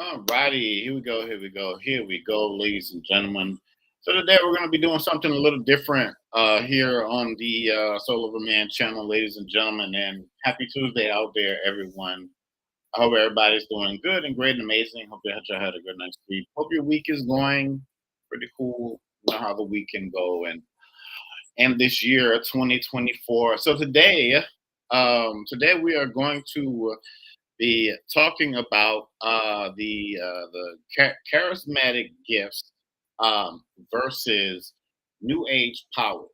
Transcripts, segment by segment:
Alrighty, here we go, ladies and gentlemen. So today we're going to be doing something a little different here on the Soul of a Man channel, ladies and gentlemen. And happy Tuesday out there, everyone. I hope everybody's doing good and great and amazing. Hope you had a good night's sleep. Hope your week is going pretty cool. You know how the week can go and this year 2024. So today we are going to be talking about the charismatic gifts versus New Age powers,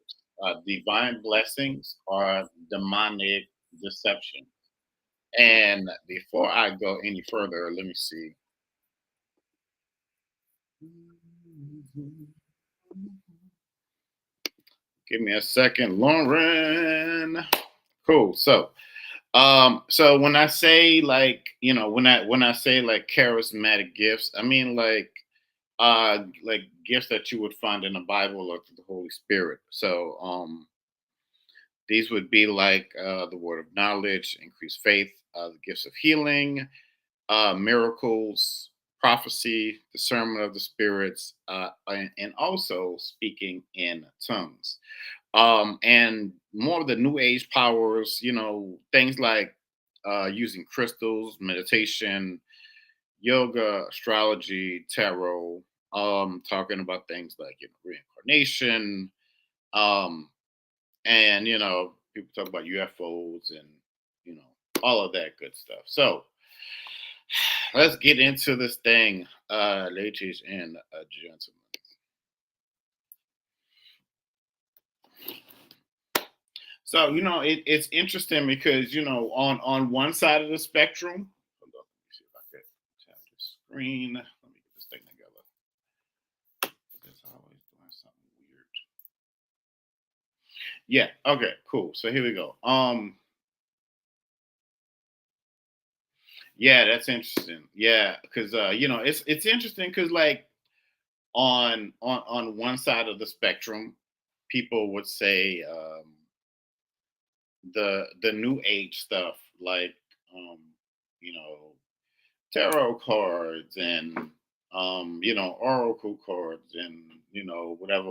divine blessings or demonic deception. And before I go any further, let me see. Give me a second, Lauren. Cool. So when I say when I say like charismatic gifts, I mean like gifts that you would find in the Bible or through the Holy Spirit. So these would be like the word of knowledge, increased faith, the gifts of healing, miracles, prophecy, discernment of the spirits, and also speaking in tongues. And more of the new age powers, things like using crystals, meditation, yoga, astrology, tarot, talking about things like reincarnation, um, and people talk about UFOs and all of that good stuff. So let's get into this thing, ladies and gentlemen. So it's interesting because on one side of the spectrum. Hold on, let me see if I can tap the screen. Let me get this thing together. It's always doing something weird. Yeah. Okay. Cool. So here we go. Yeah, that's interesting. Yeah, because it's interesting because like on one side of the spectrum, people would say the new age stuff like um, you know tarot cards and oracle cards and whatever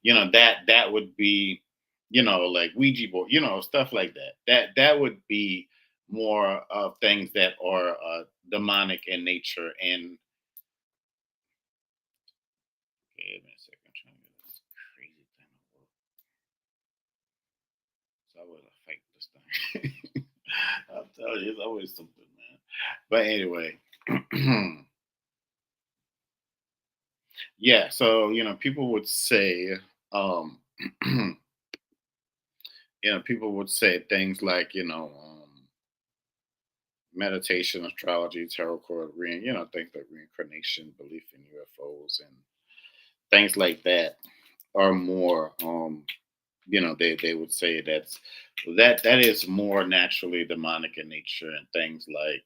that would be like Ouija board, stuff like that would be more of things that are demonic in nature. And give me a second, I'm trying to get this crazy thing to work. So I was fight this thing. I'll tell you, it's always something, man. But anyway, yeah. So people would say, um, people would say things like, meditation, astrology, tarot card, things like reincarnation, belief in UFOs, and things like that are more. They would say that is more naturally demonic in nature, and things like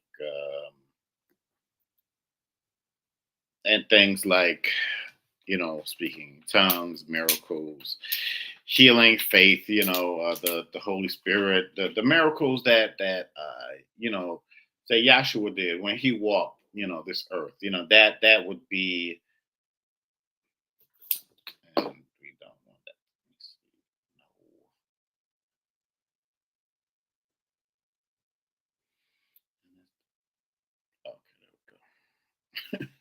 speaking in tongues, miracles, healing, faith, the Holy Spirit, the miracles that say Yahshua did when he walked, this earth, that would be. And we don't want that. Let me see. No. Okay, there we go.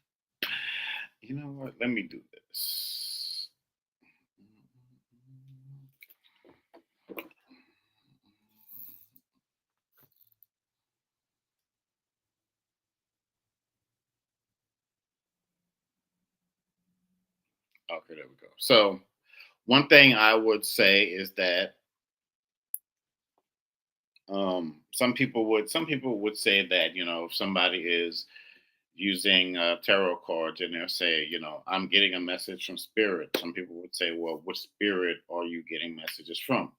You know what? Let me do this. Okay, there we go. So one thing I would say is that some people would say that if somebody is using tarot cards and they'll say I'm getting a message from spirit. Some people would say, well, what spirit are you getting messages from?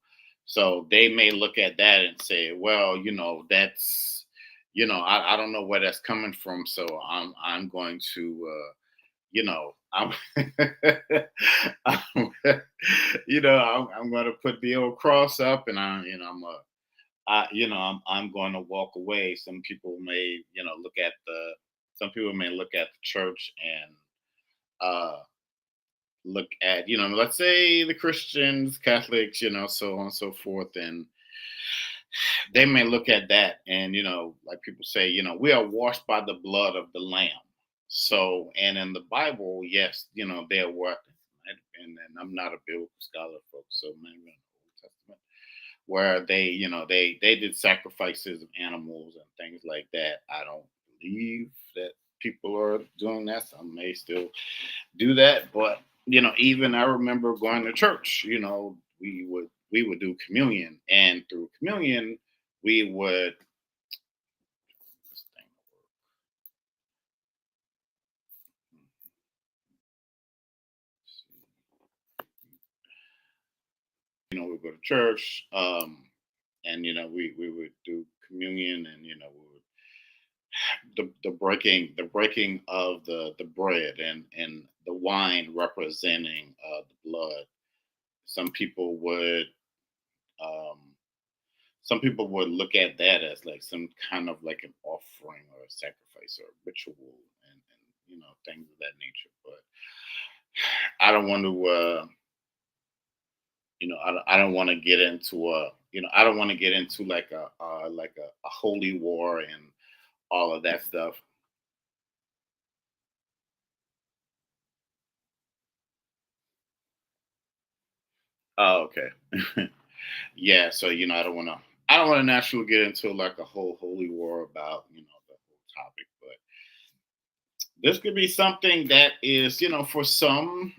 So they may look at that and say, well, that's I don't know where that's coming from, so I'm going to I'm I'm, I'm going to put the old cross up, and I'm going to walk away. Some people may look at Some people may look at the church and uh, look at, let's say the Christians, Catholics, so on and so forth, and they may look at that and, like people say, we are washed by the blood of the Lamb. So, and in the Bible, yes, they're what, and I'm not a biblical scholar, folks, so maybe in the Old Testament, where they did sacrifices of animals and things like that. I don't believe that people are doing that. Some may still do that, but even I remember going to church. We would do communion, and through communion, we would. This thing, we go to church, and we would do communion, and we would the breaking of the bread and the wine representing the blood. Some people would um, some people would look at that as like some kind of like an offering or a sacrifice or a ritual, and things of that nature. But I don't want to I don't want to get into I don't want to get into like a holy war and all of that stuff. Oh, okay. Yeah, so I don't want to naturally get into like a whole holy war about the whole topic, but this could be something that is for some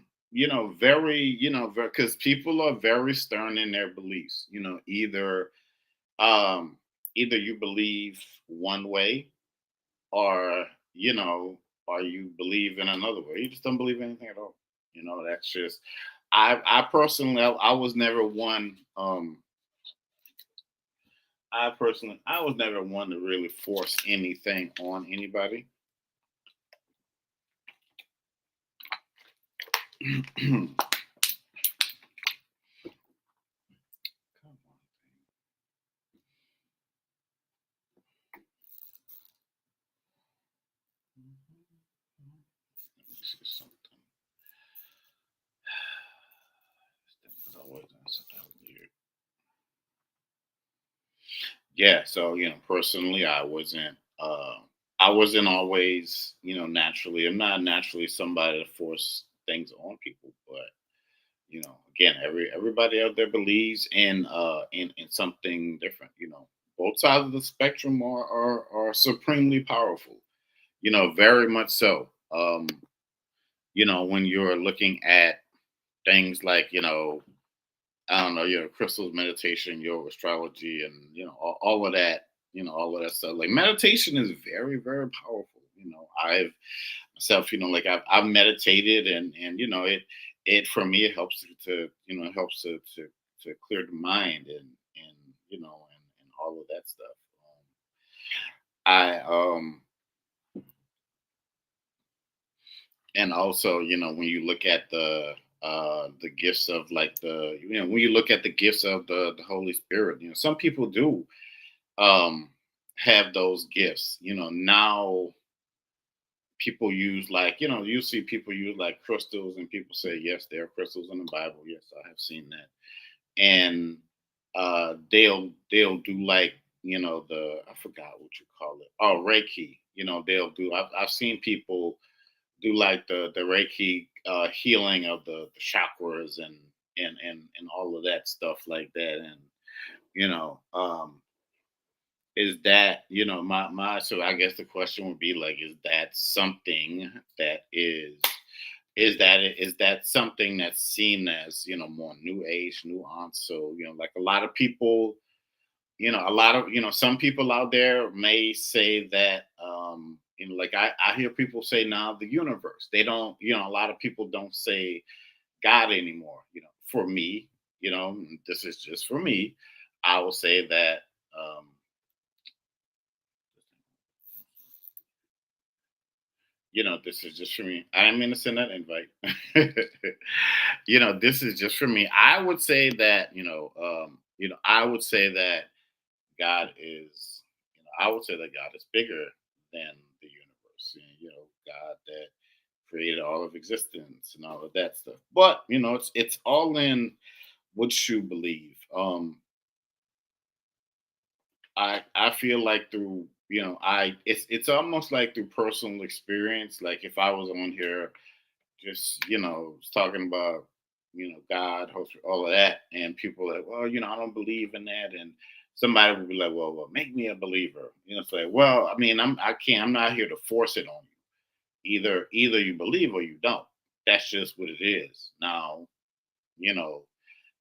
very because people are very stern in their beliefs. Um either you believe one way, or or you believe in another way. You just don't believe anything at all. That's just I personally I was never one. I was never one to really force anything on anybody. Come on. Let me see something. This thing is always doing something weird. Yeah, so personally, I wasn't always naturally. I'm not naturally somebody to force things on people, but again, everybody out there believes in something different. Both sides of the spectrum are supremely powerful. Very much so. When you're looking at things like I don't know, crystals, meditation, yoga, astrology, and all of that. All of that stuff. Like meditation is very, very powerful. I've myself, like I've meditated, and it for me it helps it helps to clear the mind, and and all of that stuff. I And also when you look at the gifts of like when you look at the gifts of the Holy Spirit, some people do um have those gifts. Now people use like you see people use like crystals, and people say yes, there are crystals in the Bible. Yes, I have seen that. And they'll do like the I forgot what you call it. Oh, Reiki. They'll do. I've seen people do like the Reiki healing of the chakras, and all of that stuff like that. And you know um is that my so I guess the question would be like, is that something that is that something that's seen as more new age nuance? So like a lot of people, some people out there may say that like I hear people say now the universe. They don't, a lot of people don't say God anymore. For me, this is just for me, I will say that um this is just for me. I didn't mean to send that invite. This is just for me. I would say that, I would say that God is, I would say that God is bigger than the universe. course, and God that created all of existence and all of that stuff. But it's all in what you believe. I feel like through I it's almost like through personal experience. Like if I was on here just talking about God, all of that, and people are like, well, I don't believe in that, and somebody would be like, well, make me a believer. It's like, well, I mean, I'm not here to force it on you. Either you believe or you don't. That's just what it is. Now, you know,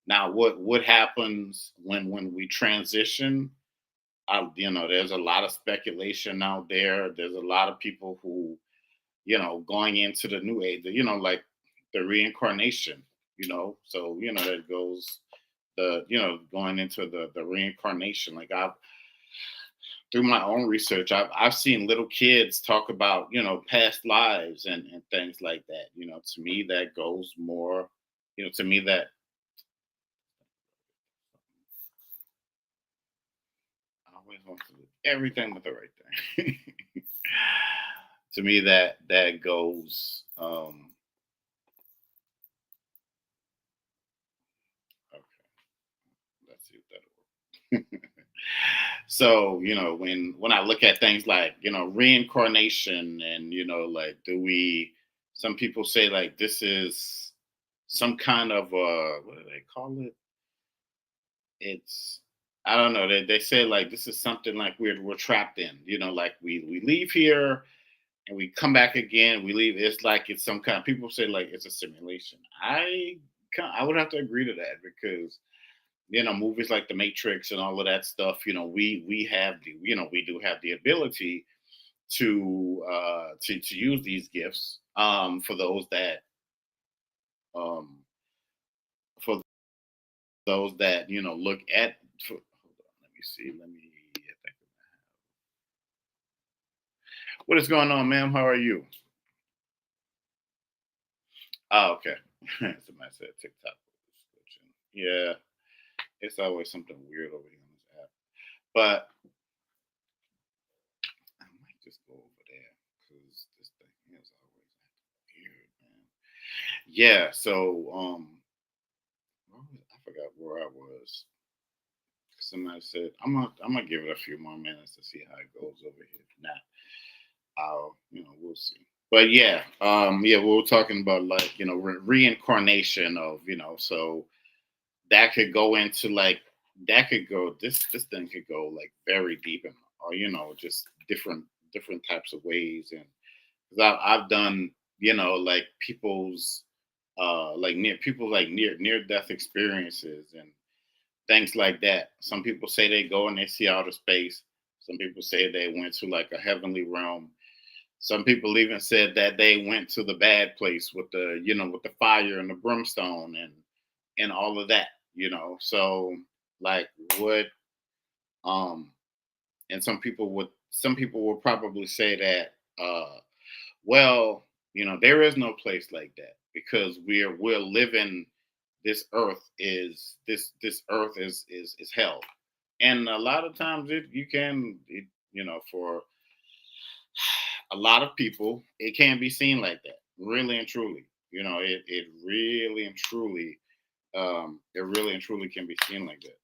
now what happens when we transition? There's a lot of speculation out there. There's a lot of people who going into the new age, like the reincarnation, so that goes going into the reincarnation. Like I've through my own research, I've seen little kids talk about past lives and things like that. To me that goes more, to me that I always want to do everything with the right thing. To me that goes okay, let's see if that'll work. So when I look at things like reincarnation and like do we some people say like this is some kind of what do they call it, it's I don't know, they say like this is something like we're trapped in, like we leave here and we come back again, we leave, it's like it's some kind, people say like it's a simulation. I would have to agree to that because movies like the Matrix and all of that stuff, we have the we do have the ability to use these gifts for those that um for those that look at hold on, let me see, let me think. What is going on, ma'am? How are you? Oh, okay. Somebody said TikTok was glitching. Yeah, it's always something weird over here on this app. But I might just go over there because this thing is always weird, man. Yeah, so I forgot where I was. Somebody said I'm gonna give it a few more minutes to see how it goes over here. If not, I'll we'll see. But yeah, yeah, we were talking about like reincarnation of so that could go into like that could go this thing could go like very deep and or just different types of ways and because I've done like people's like near death experiences and things like that. Some people say they go and they see outer space. Some people say they went to like a heavenly realm. Some people even said that they went to the bad place with the with the fire and the brimstone and all of that. So like what um and some people would probably say that well there is no place like that because we're living, this earth is hell, and a lot of times for a lot of people it can be seen like that, really and truly. It really and truly it really and truly can be seen like that.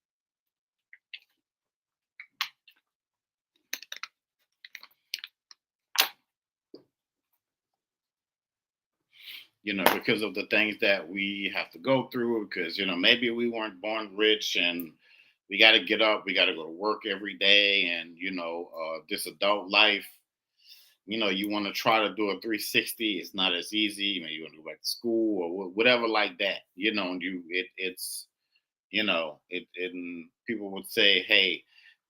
Because of the things that we have to go through, because, maybe we weren't born rich and we got to get up, we got to go to work every day. And, this adult life, you want to try to do a 360. It's not as easy. Maybe you want to go back to school or whatever like that, and it's, and people would say, hey,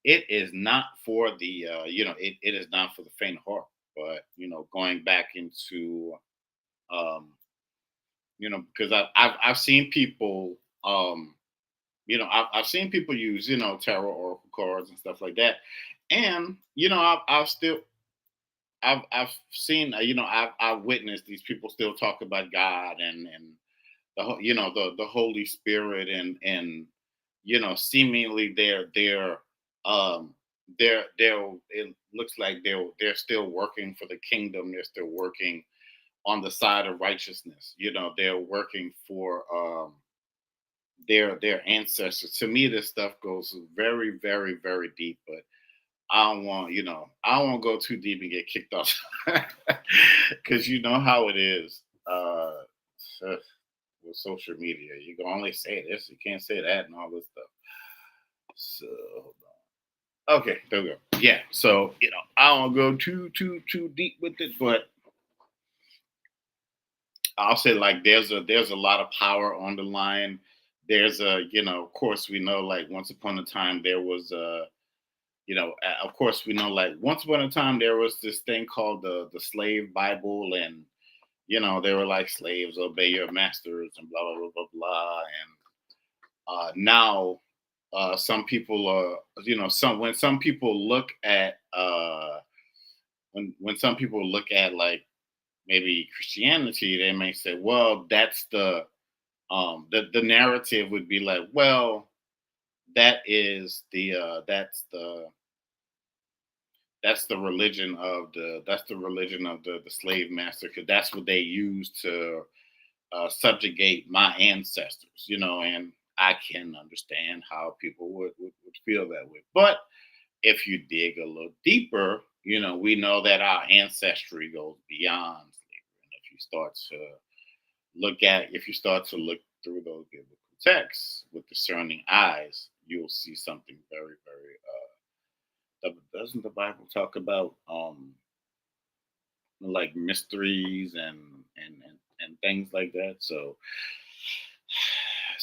it is not for it is not for the faint of heart. But, going back into, um, because I've seen people, I've seen people use, tarot oracle cards and stuff like that, and I've seen, I've witnessed these people still talk about God and the Holy Spirit and seemingly they're it looks like they're still working for the kingdom. They're still working on the side of righteousness. They're working for their ancestors. To me, this stuff goes very, very, very deep. But I don't want to go too deep and get kicked off because you know how it is. So- with social media, you can only say this, you can't say that, and all this stuff. So hold on. Okay, there we go. Yeah. So I don't go too deep with it, but I'll say like there's a lot of power on the line. There's of course we know like once upon a time there was of course we know like once upon a time there was this thing called the slave Bible, and they were like slaves obey your masters and blah blah blah blah blah. And now some people some when some people look at when some people look at like maybe Christianity, they may say, well, that's the narrative would be like, well, that is that's the religion of the slave master, because that's what they used to subjugate my ancestors, and I can understand how people would feel that way. But if you dig a little deeper, we know that our ancestry goes beyond slavery. And if you start to look through those biblical texts with discerning eyes, you'll see something very, very doesn't the Bible talk about like mysteries and things like that? So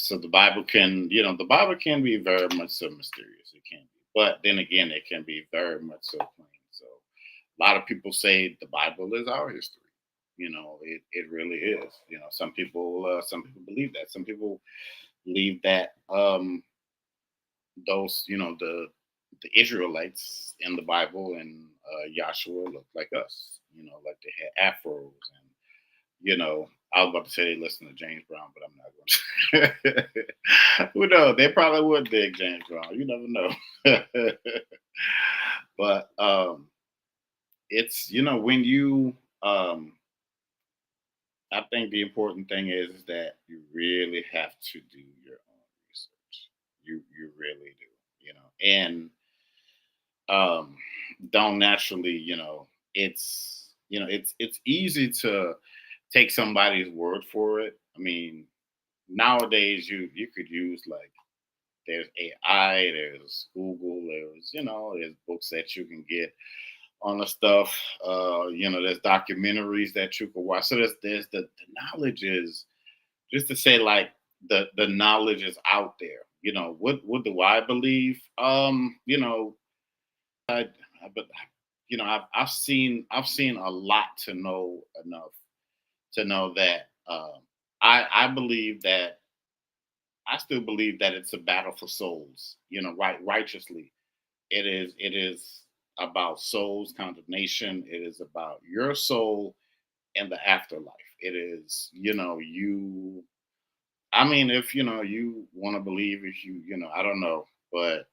the Bible can be very much so mysterious. It can be, but then again, it can be very much so plain. So a lot of people say the Bible is our history. It really is. Some people believe that. Some people believe that those the Israelites in the Bible and Joshua look like us. Like they had afros, and I was about to say they listen to James Brown, but I'm not going to. Who knows? They probably would dig James Brown. You never know. But it's when you I think the important thing is that you really have to do your own research. You really do. And um don't naturally, it's easy to take somebody's word for it. I mean, nowadays you could use like there's AI, there's Google, there's books that you can get on the stuff. There's documentaries that you can watch. So there's the knowledge is just to say like the knowledge is out there. What do I believe? But I've seen a lot to know enough to know that I believe that I still believe that it's a battle for souls. Righteously, it is about souls condemnation. It is about your soul and the afterlife. It is you. I mean, if you want to believe, if I don't know, but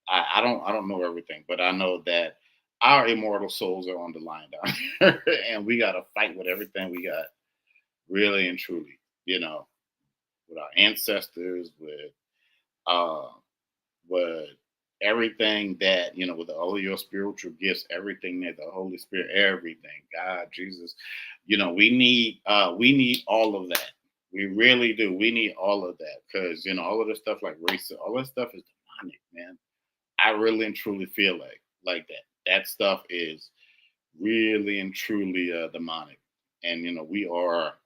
I don't know everything, but I know that our immortal souls are on the line down here, and we got to fight with everything we got, really and truly. You know, with our ancestors, uh, with everything that with all of your spiritual gifts, everything that the Holy Spirit, everything, God, Jesus, we need all of that. We really do. We need all of that because all of this stuff like race, all that stuff is demonic, man. I really and truly feel like that. That stuff is really and truly demonic, and we are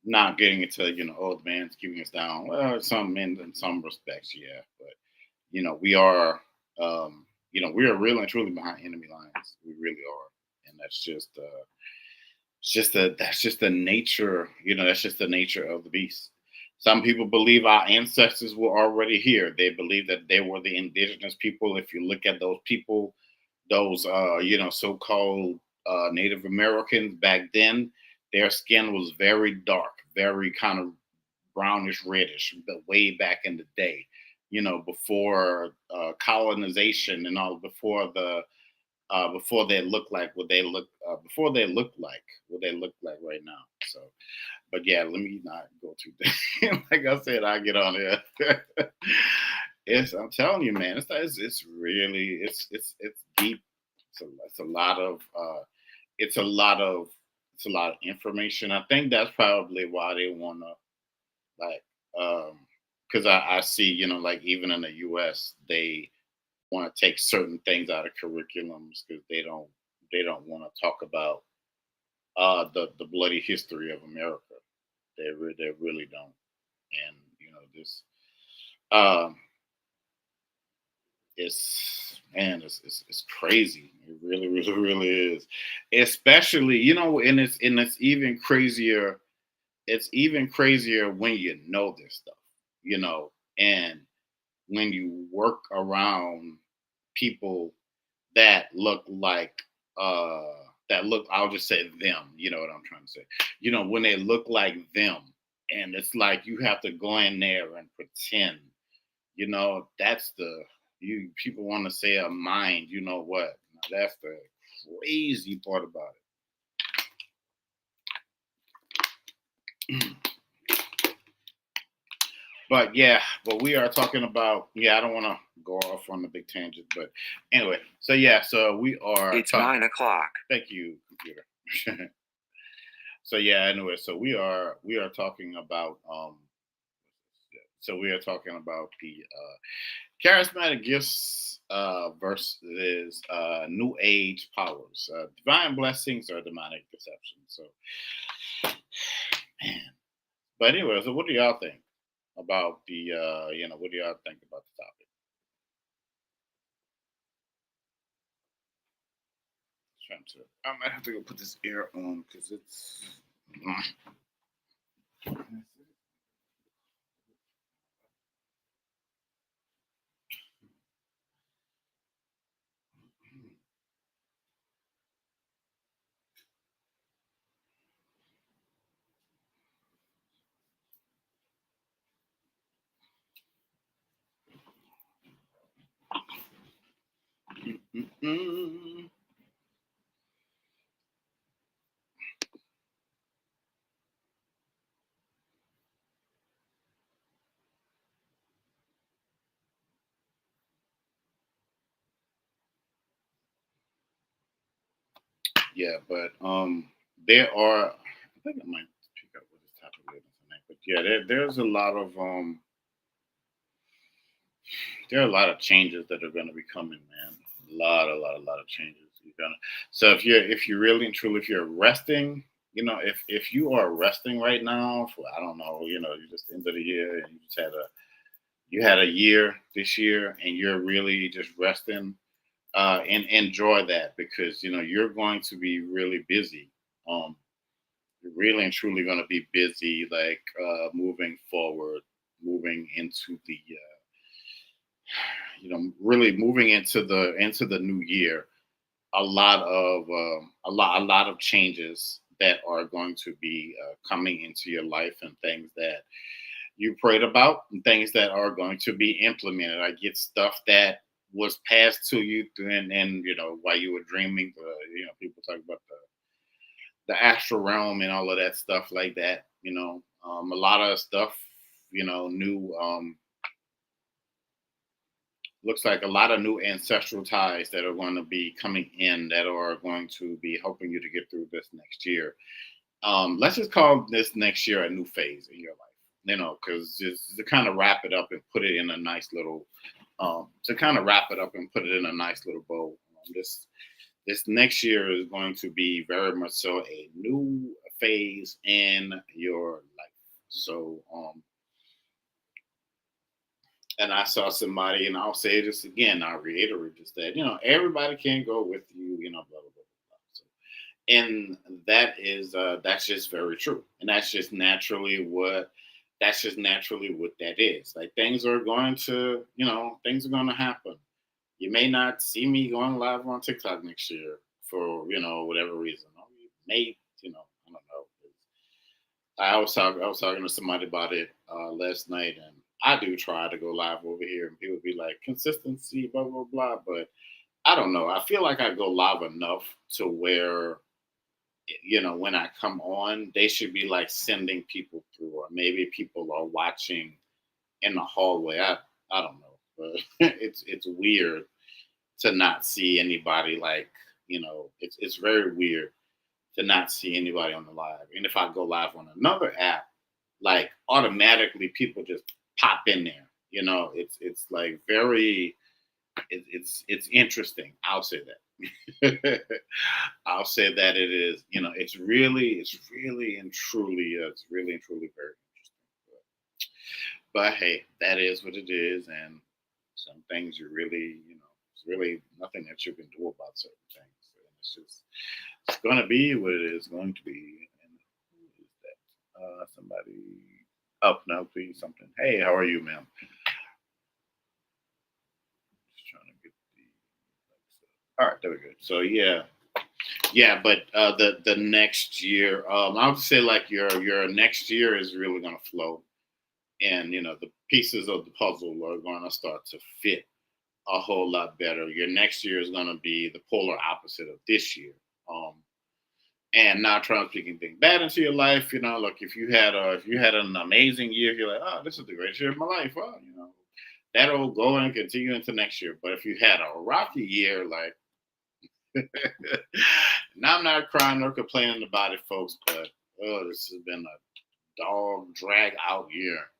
not getting into oh, the man's keeping us down. Well, some in some respects, yeah, but we are we are really and truly behind enemy lines. We really are, and that's just the nature. That's just the nature of the beast. Some people believe our ancestors were already here. They believe that they were the indigenous people. If you look at those people, those so-called Native Americans back then, their skin was very dark, very kind of brownish reddish, but way back in the day. before colonization and all, before they look like what they look before they look like what they look like right now. So, but yeah, let me not go too deep. Like I said, I get on here. I'm telling you, man, it's really it's deep. It's a lot of it's a lot of it's a lot of information. I think that's probably why they want to, like, because I see, like, even in the U.S. they want to take certain things out of curriculums because they don't want to talk about the bloody history of America. They really don't. And this um it's, man, it's crazy. It really, really, really is. Especially, and it's even crazier. It's even crazier when you know this stuff, and when you work around people that look like uh I'll just say them, you know what I'm trying to say. When they look like them, and it's like you have to go in there and pretend. That's the you people want to say a mind, you know what? Now, that's the crazy part about it. But yeah, but we are talking about, yeah, I don't want to go off on the big tangent, but anyway, so yeah, so we are It's 9 o'clock. Thank you, computer. So yeah, anyway, so we are talking about the charismatic gifts versus new age powers, divine blessings or demonic deception. So, man. But anyway, so what do y'all think about what do y'all think about the topic? Trying to, I might have to go put this ear on because it's. Mm-mm. Yeah, but there are. I think I might pick up what this topic is tonight. But yeah, there's a lot of there are a lot of changes that are going to be coming, man. A lot of changes. You're gonna. So if you really and truly, if you're resting, if you are resting right now for, I don't know, you just end of the year and you had a year this year and you're really just resting, and enjoy that because you're going to be really busy. Um, you're really and truly going to be busy, like, moving forward, moving into the really moving into the new year. A lot of changes that are going to be coming into your life, and things that you prayed about, and things that are going to be implemented. I get stuff that was passed to you and while you were dreaming. People talk about the astral realm and all of that stuff like that. A lot of stuff. New. Looks like a lot of new ancestral ties that are going to be coming in that are going to be helping you to get through this next year. Let's just call this next year a new phase in your life. Because just to kind of wrap it up and put it in a nice little, bow. This next year is going to be very much so a new phase in your life. So, and I saw somebody, and I'll say this again, I'll reiterate this, that everybody can't go with you, blah blah blah blah. So, and that's just very true, and that's just naturally what that is. Like, things are going to happen. You may not see me going live on TikTok next year for whatever reason. Or you may, I don't know. I was talking to somebody about it last night, and I do try to go live over here, and people be like consistency, blah blah blah. But I don't know. I feel like I go live enough to where when I come on, they should be like sending people through, or maybe people are watching in the hallway. I don't know, but it's weird to not see anybody like it's very weird to not see anybody on the live. And if I go live on another app, like automatically people just pop in there. It's like very it's interesting. I'll say that. I'll say that it is. It's really and truly it's really and truly very interesting. But hey, that is what it is, and some things you really, it's really nothing that you can do about certain things. And it's going to be what it is going to be. And who is that? Somebody up now, please. Something. Hey, how are you, ma'am? Just trying to get the. All right, there we go. So yeah, but the next year, I would say like your next year is really going to flow, and the pieces of the puzzle are going to start to fit a whole lot better. Your next year is going to be the polar opposite of this year. Um, and not trying to speak anything bad into your life, like if you had an amazing year, you're like, oh, this is the greatest year of my life. Well, that'll go and continue into next year. But if you had a rocky year, like now I'm not crying or complaining about it, folks, but this has been a dog drag out year.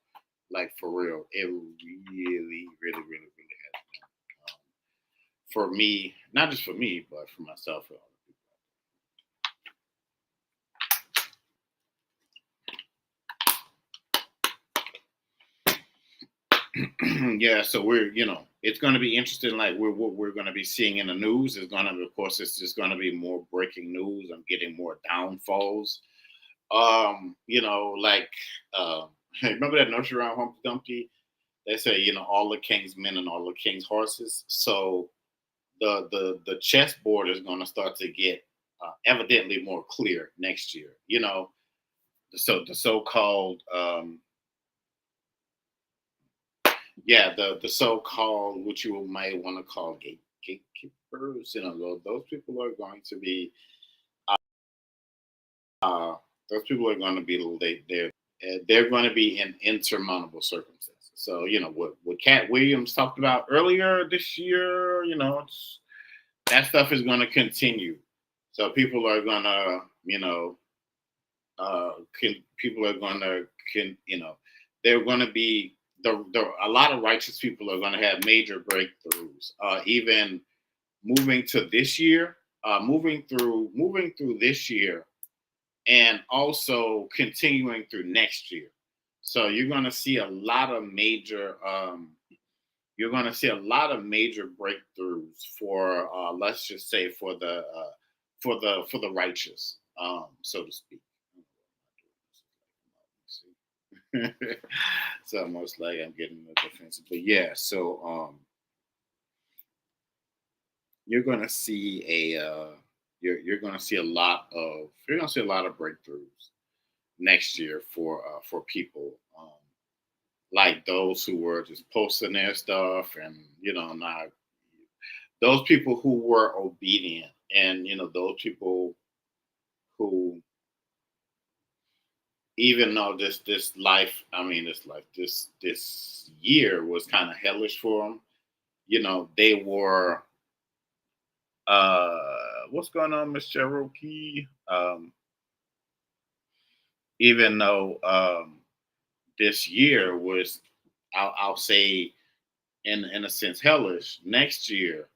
Like for real. It really, really, really, really has been. For me, not just for me, but for myself and other people. Yeah, so it's going to be interesting. Like what we're going to be seeing in the news is going to, of course, it's just going to be more breaking news. I'm getting more downfalls. Like remember that nursery rhyme Humpty Dumpty? They say, all the king's men and all the king's horses. So the chessboard is going to start to get evidently more clear next year. So the so-called the so-called what you might want to call gatekeepers. Those people are going to be uh, those people are going to be they're going to be in insurmountable circumstances. So what Cat Williams talked about earlier this year, that stuff is going to continue. So people are going to people are going to they're going to be a lot of righteous people are going to have major breakthroughs. Even moving to this year, moving through this year, and also continuing through next year. So you're going to see a lot of major. You're going to see a lot of major breakthroughs for, let's just say, for the righteous, so to speak. It's almost like I'm getting a defensive, but yeah. So you're going to see you're going to see a lot of breakthroughs next year for people. Like those who were just posting their stuff and not those people who were obedient, and those people who, even though this life, I mean this year was kind of hellish for them, they were what's going on, Miss Cherokee? Even though this year was, I'll say, in a sense hellish, next year,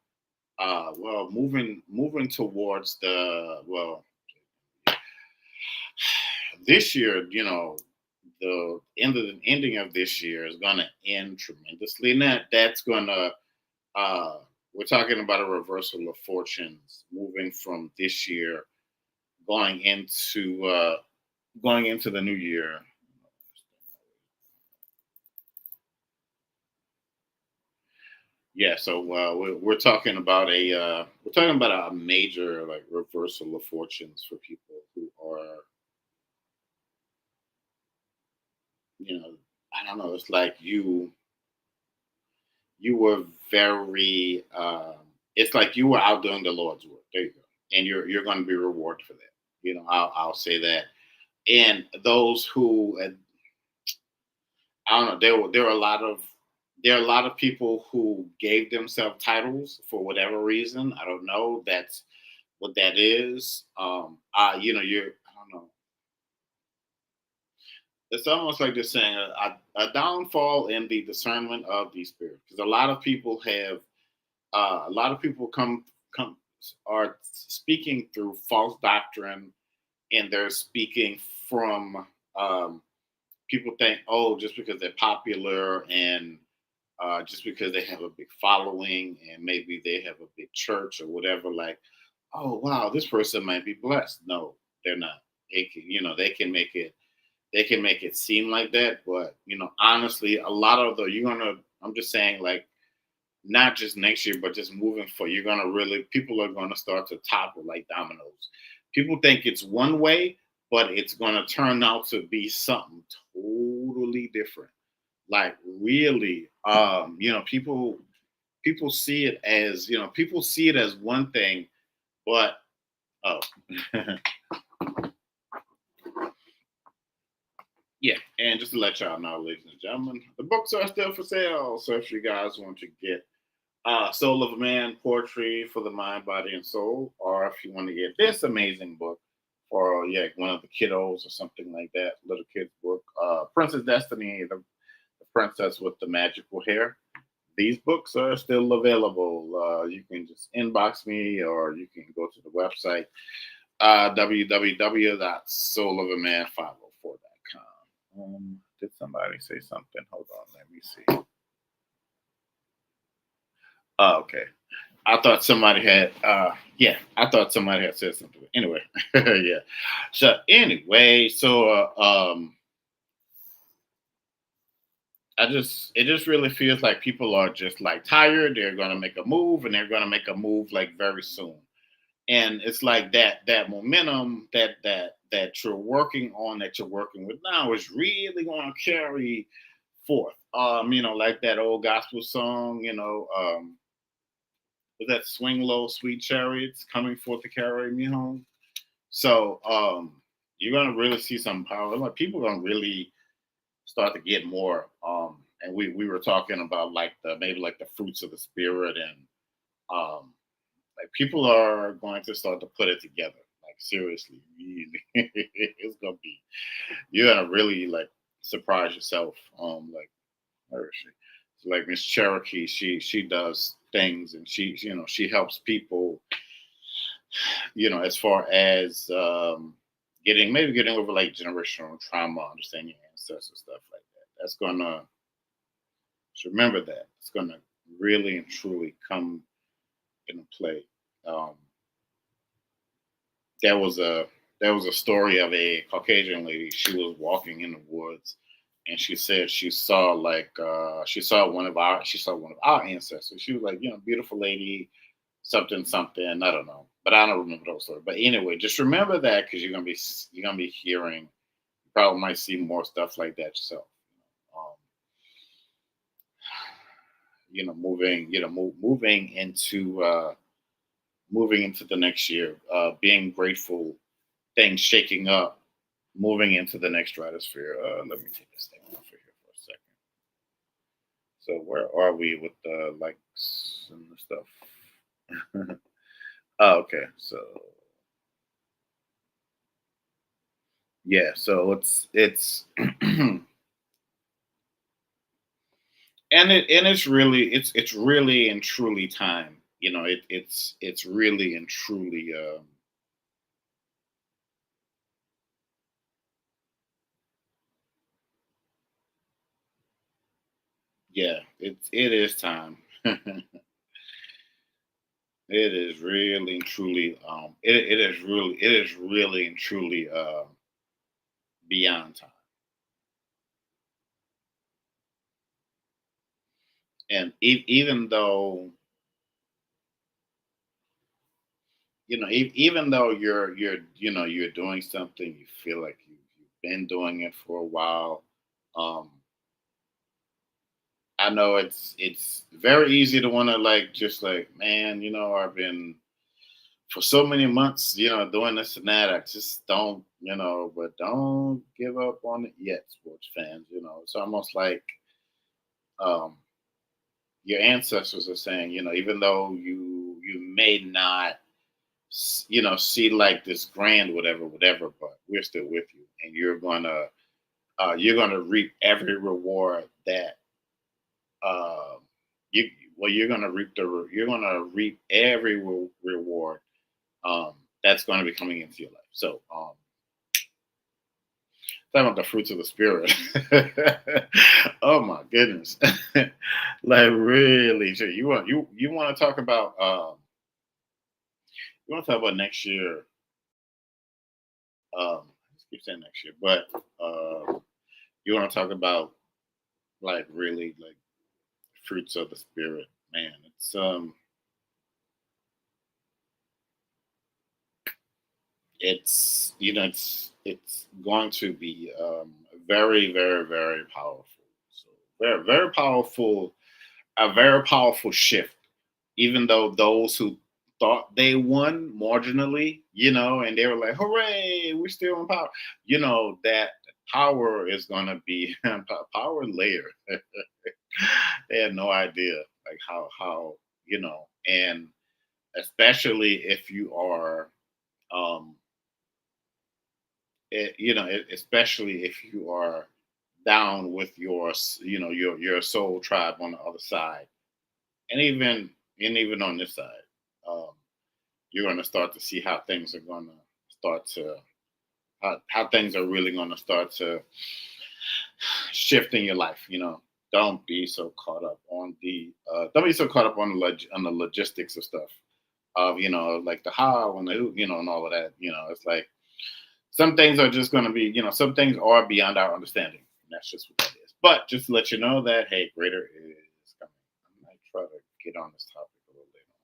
well, moving towards this year, the ending of this year is going to end tremendously, and that's going to we're talking about a reversal of fortunes, moving from this year going into the new year. Yeah, so we're talking about a major like reversal of fortunes for people who are, you know, I don't know. It's like you were very. It's like you were out doing the Lord's work. There you go, and you're going to be rewarded for that. I'll say that. And those who I don't know, there were a lot of people who gave themselves titles for whatever reason. I don't know. That's what that is. You're I don't know. It's almost like they're saying a downfall in the discernment of the spirit, because a lot of people come are speaking through false doctrine, and they're speaking from people think, oh, just because they're popular and just because they have a big following and maybe they have a big church or whatever, like, oh wow, this person might be blessed. No, they're not. They can make it seem like that, but honestly, a lot of the you're gonna. I'm just saying, like, not just next year, but just moving forward, you're gonna really people are gonna start to topple like dominoes. People think it's one way, but it's gonna turn out to be something totally different. Like really, people see it as people see it as one thing, but oh, yeah. And just to let y'all know, ladies and gentlemen, the books are still for sale. So if you guys want to get Soul of a Man, Poetry for the Mind, Body, and Soul, or if you want to get this amazing book for one of the kiddos or something like that, little kids book, Princess Destiny, the princess with the magical hair. These books are still available. You can just inbox me, or you can go to the website www.soulofaman504.com. Did somebody say something? Hold on, let me see. Oh, okay. I thought somebody had I thought somebody had said something. Anyway, yeah. So anyway, it just really feels like people are just like tired. They're gonna make a move, and they're gonna make a move like very soon. And it's like that momentum that you're working on, that you're working with now, is really going to carry forth. Like that old gospel song, was that "Swing Low, Sweet Chariots, Coming Forth to Carry Me Home." So you're gonna really see some power. Like people are gonna really start to get more. And we were talking about like the maybe like the fruits of the spirit, and um, like people are going to start to put it together. Like seriously, really, it's gonna be. You're gonna really like surprise yourself. Like where is she? So, like Miss Cherokee, she does things, and she helps people. As far as getting over like generational trauma, understanding your ancestors, stuff like that. That's gonna just remember that it's gonna really and truly come into play. Um, there was a there was a story of a Caucasian lady. She was walking in the woods, and she said she saw one of our ancestors. She was like, beautiful lady, something something. I don't know, but I don't remember those stories. But anyway, just remember that, because you're gonna be hearing. You probably might see more stuff like that yourself. Um, moving into the next year, being grateful, things shaking up, moving into the next stratosphere. Let me take this thing off of here for a second. So where are we with the likes and the stuff? Oh, okay, so yeah, so it's it's really and truly time. It's really and truly yeah, it is time. It is really and truly it is really and truly beyond time. And even though even though you're doing something, you feel like you've been doing it for a while. um I know it's very easy to want to like just like, man, I've been for so many months, doing this and that. I just don't, but don't give up on it yet, sports fans. It's almost like um, your ancestors are saying, even though you may not, see like this grand whatever, but we're still with you, and you're gonna reap every reward that um, you you're gonna reap every reward that's going to be coming into your life. So, talking about the fruits of the spirit. Oh my goodness, like really? Sure. You want to talk about you want to talk about next year? I just keep saying next year, but you want to talk about like really like fruits of the spirit, man. It's it's going to be very very powerful. So very powerful, a very powerful shift. Even though those who thought they won marginally, and they were like, "Hooray, we're still in power," that power is going to be power later. They had no idea like how and especially if you are um especially if you are down with your soul tribe on the other side, and even on this side, um, you're going to start to see how things are going to start to how things are really going to start to shift in your life. Don't be so caught up on the logistics of stuff of like the how and the who, and all of that. It's like some things are just going to be, some things are beyond our understanding. And that's just what that is. But just to let you know that, hey, greater is coming. I might try to get on this topic a little later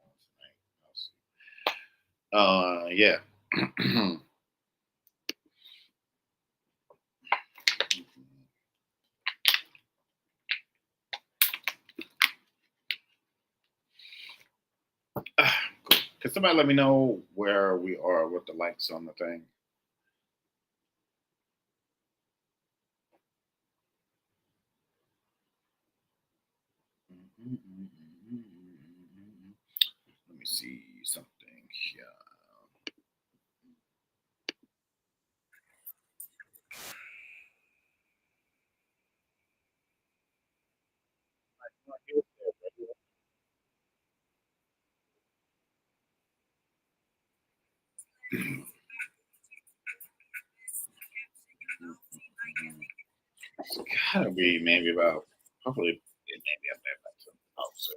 on tonight. Yeah. Cool. Can somebody let me know where we are with the likes on the thing? Let me see something here. It's gotta be maybe about hopefully it maybe up there about some house.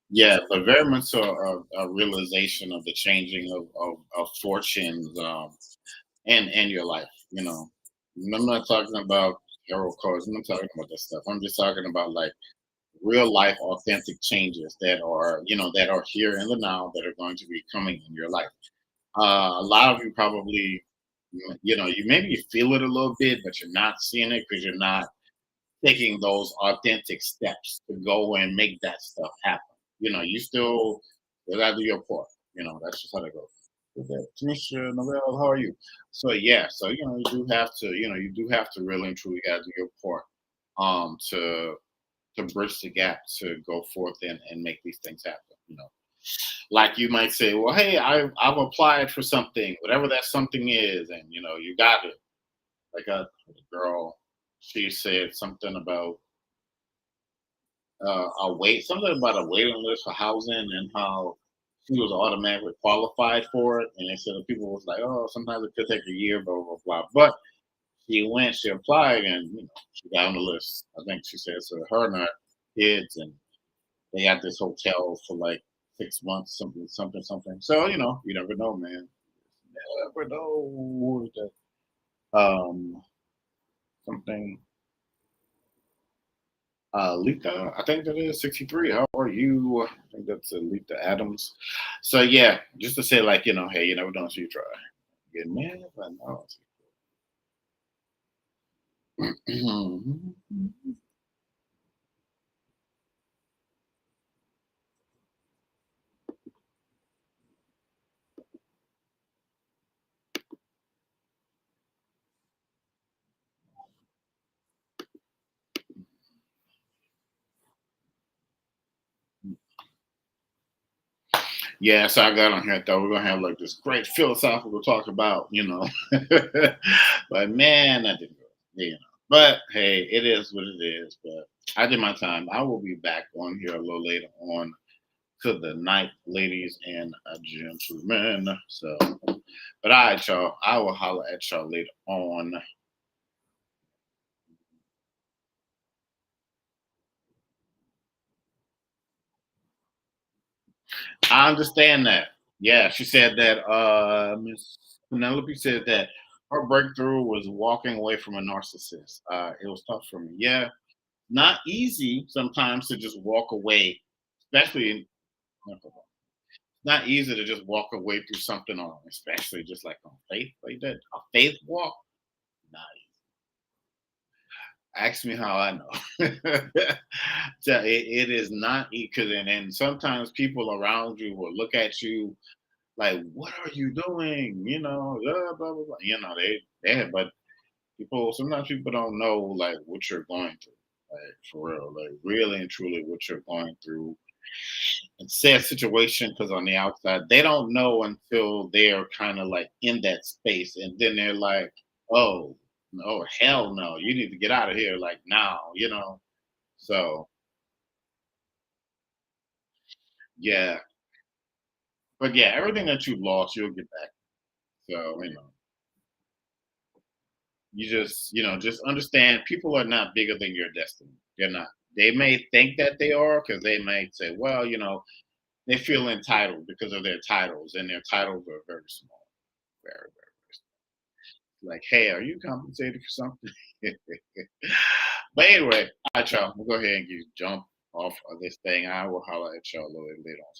Yeah, but very much so a realization of the changing of fortunes and your life. And I'm not talking about tarot cards. I'm not talking about that stuff. I'm just talking about like real life, authentic changes that are here in the now that are going to be coming in your life. A lot of you probably, you maybe you feel it a little bit, but you're not seeing it because you're not taking those authentic steps to go and make that stuff happen. You gotta do your part. That's just how it goes. With that, Tanisha, Noel, how are you? So yeah, so you do have to really and truly gotta do your part to bridge the gap to go forth and make these things happen. Like you might say, well, hey, I've applied for something, whatever that something is, and you got it. Like a girl, she said something about something about a waiting list for housing and how she was automatically qualified for it. And instead of people was like, oh, sometimes it could take a year, blah blah blah. But she went, she applied, and she got on the list. I think she said so. Her and her kids, and they got this hotel for like 6 months, something, something, something. So you never know, man. You never know. Who is that? Something. Lita, I think that is 63. How are you? I think that's Lita Adams. So yeah, just to say like hey, you never know until you try. You never know. Yeah, so I got on here. I thought we are gonna have like this great philosophical talk about, but man, that didn't go. But hey, it is what it is. But I did my time. I will be back on here a little later on to the night, ladies and gentlemen. So, but all right, y'all. I will holler at y'all later on. I understand that. Yeah, she said that Miss Penelope said that her breakthrough was walking away from a narcissist. It was tough for me. Yeah, not easy sometimes to just walk away, especially not easy to just walk away through something on, especially just like on faith like that. A faith walk, not ask me how I know. So it is not because and sometimes people around you will look at you like, what are you doing? Blah blah blah. But people sometimes people don't know like what you're going through, like for real, like really and truly what you're going through. And sad situation because on the outside they don't know until they're kind of like in that space, and then they're like, oh no, hell no, you need to get out of here like now. So yeah, but yeah, everything that you lost, you'll get back. So just understand people are not bigger than your destiny. They're not. They may think that they are because they may say, well, they feel entitled because of their titles, and their titles are very small, very, very, very small. Like, hey, are you compensated for something? But anyway, all right, y'all. We'll go ahead and jump off of this thing. I will holler at y'all a little bit later on.